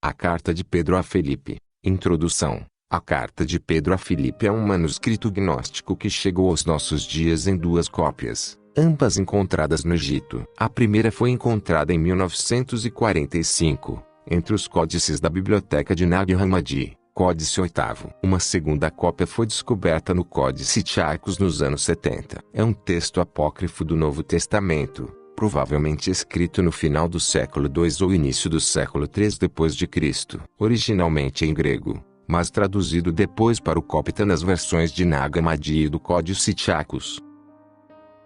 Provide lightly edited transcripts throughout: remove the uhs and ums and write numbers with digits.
A carta de Pedro a Filipe. Introdução. A carta de Pedro a Filipe é um manuscrito gnóstico que chegou aos nossos dias em duas cópias, ambas encontradas no Egito. A primeira foi encontrada em 1945, entre os códices da biblioteca de Nag Hammadi, Códice 8º. Uma segunda cópia foi descoberta no Códice Tchaios nos anos 70. É um texto apócrifo do Novo Testamento, provavelmente escrito no final do século II ou início do século III d.C., originalmente em grego, mas traduzido depois para o copta nas versões de Nag Hammadi e do Códice Tchaios.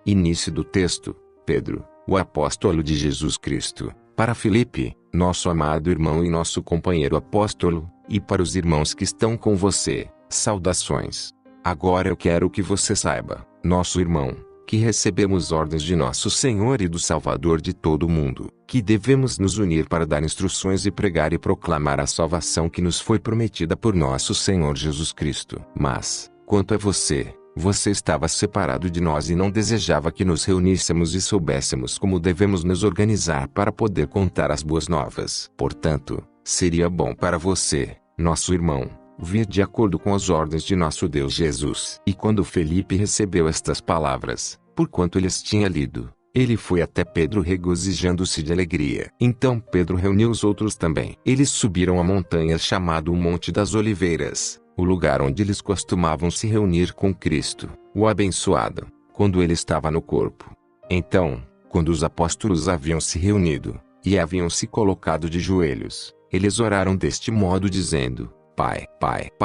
Início do texto. Pedro, o apóstolo de Jesus Cristo, para Filipe, nosso amado irmão e nosso companheiro apóstolo, e para os irmãos que estão com você, saudações. Agora eu quero que você saiba, nosso irmão, que recebemos ordens de nosso Senhor e do Salvador de todo o mundo, que devemos nos unir para dar instruções e pregar e proclamar a salvação que nos foi prometida por nosso Senhor Jesus Cristo. Mas, quanto a você, você estava separado de nós e não desejava que nos reuníssemos e soubéssemos como devemos nos organizar para poder contar as boas novas. Portanto, seria bom para você, nosso irmão, vir de acordo com as ordens de nosso Deus Jesus. E quando Felipe recebeu estas palavras, porquanto ele as tinha lido, ele foi até Pedro regozijando-se de alegria. Então Pedro reuniu os outros também. Eles subiram a montanha chamada o Monte das Oliveiras, o lugar onde eles costumavam se reunir com Cristo, o abençoado, quando ele estava no corpo. Então, quando os apóstolos haviam se reunido, e haviam se colocado de joelhos, eles oraram deste modo dizendo: Pai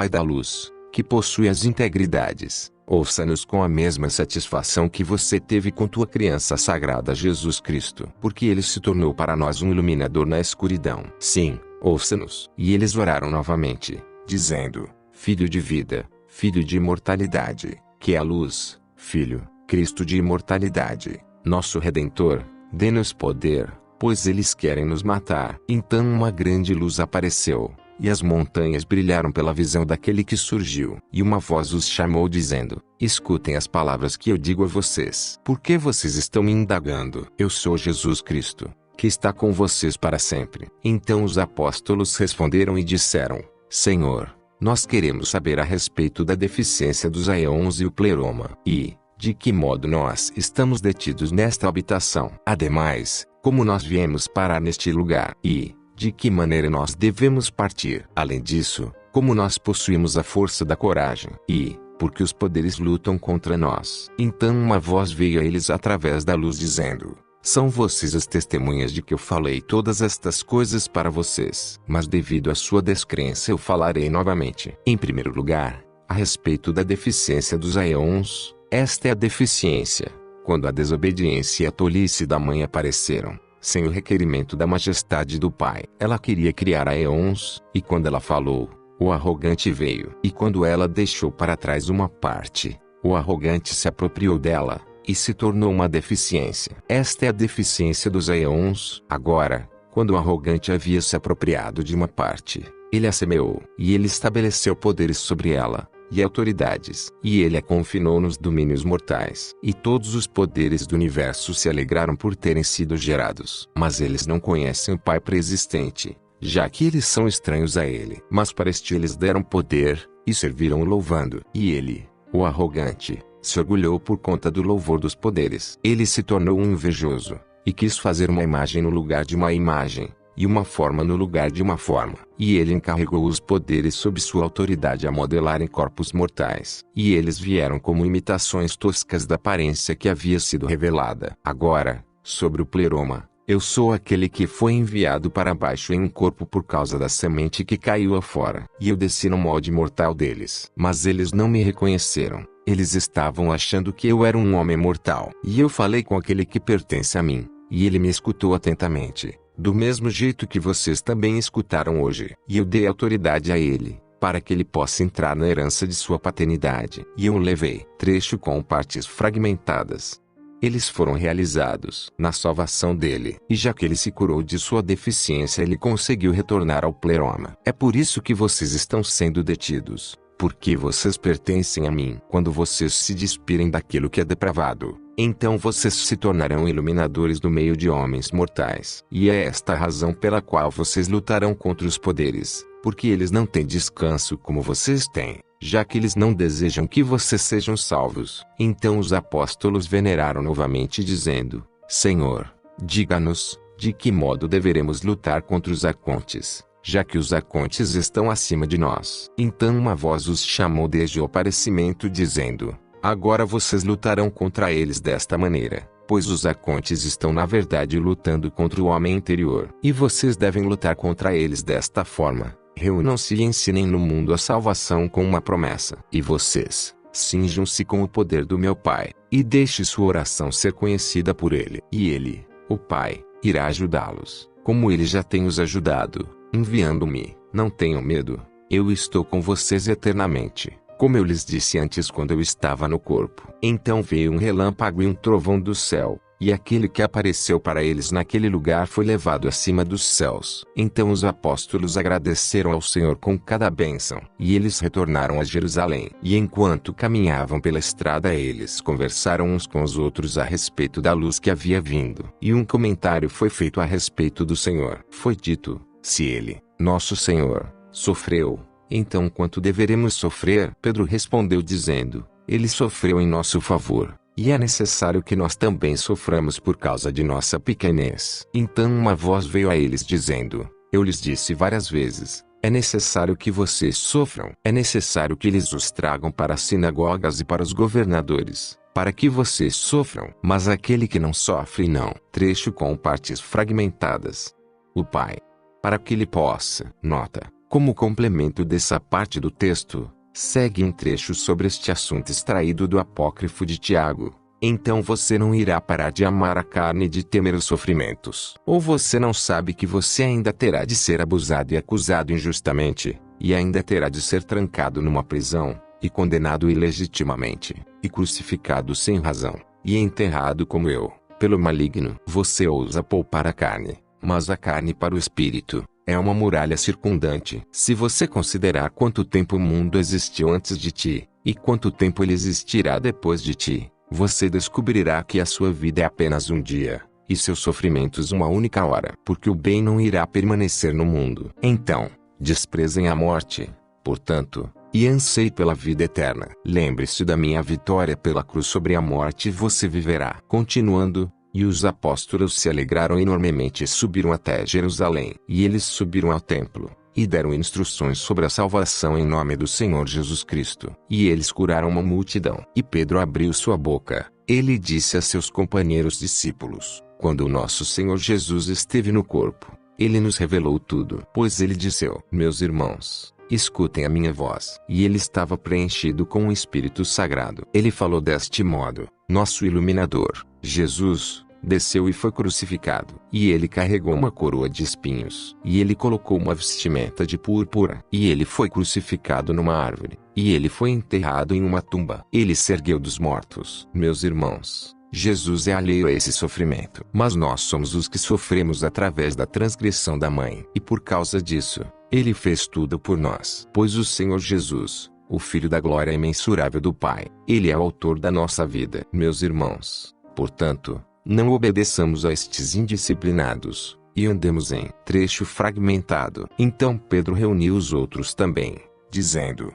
da luz, que possui as integridades, ouça-nos com a mesma satisfação que você teve com tua criança sagrada Jesus Cristo, porque ele se tornou para nós um iluminador na escuridão. Sim, ouça-nos. E eles oraram novamente, dizendo: Filho de vida, Filho de imortalidade, que é a luz, Filho, Cristo de imortalidade, nosso Redentor, dê-nos poder, pois eles querem nos matar. Então uma grande luz apareceu, e as montanhas brilharam pela visão daquele que surgiu. E uma voz os chamou dizendo: Escutem as palavras que eu digo a vocês. Por que vocês estão me indagando? Eu sou Jesus Cristo, que está com vocês para sempre. Então os apóstolos responderam e disseram: Senhor, nós queremos saber a respeito da deficiência dos aeons e o pleroma, e, de que modo nós estamos detidos nesta habitação. Ademais, como nós viemos parar neste lugar, e, de que maneira nós devemos partir. Além disso, como nós possuímos a força da coragem, e, porque os poderes lutam contra nós. Então uma voz veio a eles através da luz dizendo: São vocês as testemunhas de que eu falei todas estas coisas para vocês. Mas devido à sua descrença eu falarei novamente. Em primeiro lugar, a respeito da deficiência dos aeons, esta é a deficiência, quando a desobediência e a tolice da mãe apareceram, sem o requerimento da majestade do pai. Ela queria criar aeons, e quando ela falou, o arrogante veio. E quando ela deixou para trás uma parte, o arrogante se apropriou dela, e se tornou uma deficiência. Esta é a deficiência dos aeons. Agora, quando o arrogante havia se apropriado de uma parte, ele a semeou, e ele estabeleceu poderes sobre ela, e autoridades, e ele a confinou nos domínios mortais. E todos os poderes do universo se alegraram por terem sido gerados. Mas eles não conhecem o Pai preexistente, já que eles são estranhos a ele. Mas para este eles deram poder, e serviram-o louvando. E ele, o arrogante, se orgulhou por conta do louvor dos poderes. Ele se tornou um invejoso, e quis fazer uma imagem no lugar de uma imagem, e uma forma no lugar de uma forma. E ele encarregou os poderes sob sua autoridade a modelarem corpos mortais. E eles vieram como imitações toscas da aparência que havia sido revelada. Agora, sobre o pleroma, eu sou aquele que foi enviado para baixo em um corpo por causa da semente que caiu afora. E eu desci no molde mortal deles. Mas eles não me reconheceram. Eles estavam achando que eu era um homem mortal. E eu falei com aquele que pertence a mim, e ele me escutou atentamente, do mesmo jeito que vocês também escutaram hoje. E eu dei autoridade a ele, para que ele possa entrar na herança de sua paternidade. E eu o levei, trecho com partes fragmentadas. Eles foram realizados na salvação dele. E já que ele se curou de sua deficiência, ele conseguiu retornar ao pleroma. É por isso que vocês estão sendo detidos, porque vocês pertencem a mim. Quando vocês se despirem daquilo que é depravado, Então vocês se tornarão iluminadores no meio de homens mortais. E é esta a razão pela qual vocês lutarão contra os poderes, porque eles não têm descanso como vocês têm, já que eles não desejam que vocês sejam salvos. Então os apóstolos veneraram novamente dizendo: Senhor, diga-nos, de que modo deveremos lutar contra os arcontes, já que os arcontes estão acima de nós. Então uma voz os chamou desde o aparecimento dizendo: Agora vocês lutarão contra eles desta maneira, pois os arcontes estão na verdade lutando contra o homem interior. E vocês devem lutar contra eles desta forma: reúnam-se e ensinem no mundo a salvação com uma promessa. E vocês, cinjam-se com o poder do meu Pai, e deixe sua oração ser conhecida por Ele. E Ele, o Pai, irá ajudá-los, como Ele já tem os ajudado, enviando-me. Não tenham medo, eu estou com vocês eternamente, como eu lhes disse antes quando eu estava no corpo. Então veio um relâmpago e um trovão do céu, e aquele que apareceu para eles naquele lugar foi levado acima dos céus. Então os apóstolos agradeceram ao Senhor com cada bênção, e eles retornaram a Jerusalém. E enquanto caminhavam pela estrada eles conversaram uns com os outros a respeito da luz que havia vindo. E um comentário foi feito a respeito do Senhor. Foi dito: se Ele, nosso Senhor, sofreu, então quanto deveremos sofrer? Pedro respondeu dizendo: Ele sofreu em nosso favor, e é necessário que nós também soframos por causa de nossa pequenez. Então uma voz veio a eles dizendo: Eu lhes disse várias vezes, é necessário que vocês sofram. É necessário que eles os tragam para as sinagogas e para os governadores, para que vocês sofram. Mas aquele que não sofre não. Trecho com partes fragmentadas. O Pai, para que ele possa. Nota: como complemento dessa parte do texto, segue um trecho sobre este assunto extraído do apócrifo de Tiago. Então você não irá parar de amar a carne e de temer os sofrimentos. Ou você não sabe que você ainda terá de ser abusado e acusado injustamente, e ainda terá de ser trancado numa prisão, e condenado ilegitimamente, e crucificado sem razão, e enterrado como eu, pelo maligno. Você ousa poupar a carne, mas a carne para o espírito é uma muralha circundante. Se você considerar quanto tempo o mundo existiu antes de ti, e quanto tempo ele existirá depois de ti, você descobrirá que a sua vida é apenas um dia, e seus sofrimentos uma única hora. Porque o bem não irá permanecer no mundo. Então, desprezem a morte, portanto, e anseie pela vida eterna. Lembre-se da minha vitória pela cruz sobre a morte e você viverá. Continuando, e os apóstolos se alegraram enormemente e subiram até Jerusalém. E eles subiram ao templo, e deram instruções sobre a salvação em nome do Senhor Jesus Cristo. E eles curaram uma multidão. E Pedro abriu sua boca. Ele disse a seus companheiros discípulos: quando o nosso Senhor Jesus esteve no corpo, ele nos revelou tudo. Pois ele disse: meus irmãos, escutem a minha voz. E ele estava preenchido com o Espírito Sagrado. Ele falou deste modo: nosso iluminador, Jesus, desceu e foi crucificado. E ele carregou uma coroa de espinhos. E ele colocou uma vestimenta de púrpura. E ele foi crucificado numa árvore. E ele foi enterrado em uma tumba. Ele se ergueu dos mortos. Meus irmãos, Jesus é alheio a esse sofrimento. Mas nós somos os que sofremos através da transgressão da mãe. E por causa disso, ele fez tudo por nós. Pois o Senhor Jesus, o Filho da glória imensurável do Pai, ele é o autor da nossa vida. Meus irmãos, portanto, não obedeçamos a estes indisciplinados, e andemos em trecho fragmentado. Então Pedro reuniu os outros também, dizendo: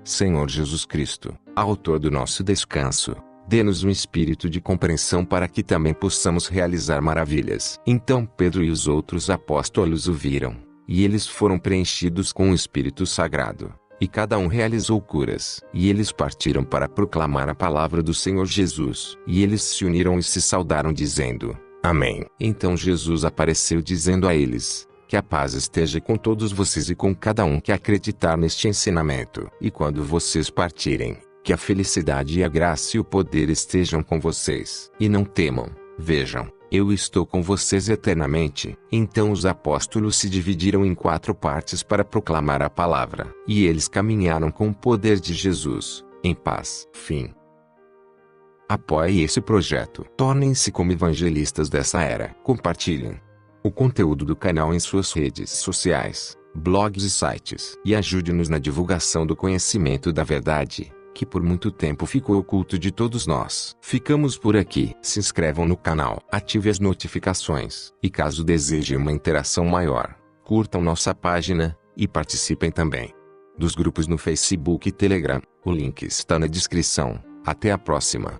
Senhor Jesus Cristo, autor do nosso descanso, dê-nos um espírito de compreensão para que também possamos realizar maravilhas. Então Pedro e os outros apóstolos o viram, e eles foram preenchidos com o Espírito Sagrado, e cada um realizou curas. E eles partiram para proclamar a palavra do Senhor Jesus. E eles se uniram e se saudaram dizendo: Amém. Então Jesus apareceu dizendo a eles: que a paz esteja com todos vocês e com cada um que acreditar neste ensinamento. E quando vocês partirem, que a felicidade e a graça e o poder estejam com vocês. E não temam, vejam, eu estou com vocês eternamente. Então os apóstolos se dividiram em 4 partes para proclamar a palavra. E eles caminharam com o poder de Jesus, em paz. Fim. Apoie esse projeto. Tornem-se como evangelistas dessa era. Compartilhem o conteúdo do canal em suas redes sociais, blogs e sites. E ajude-nos na divulgação do conhecimento da verdade, que por muito tempo ficou oculto de todos nós. Ficamos por aqui. Se inscrevam no canal, ative as notificações, e caso desejem uma interação maior, curtam nossa página, e participem também dos grupos no Facebook e Telegram. O link está na descrição. Até a próxima.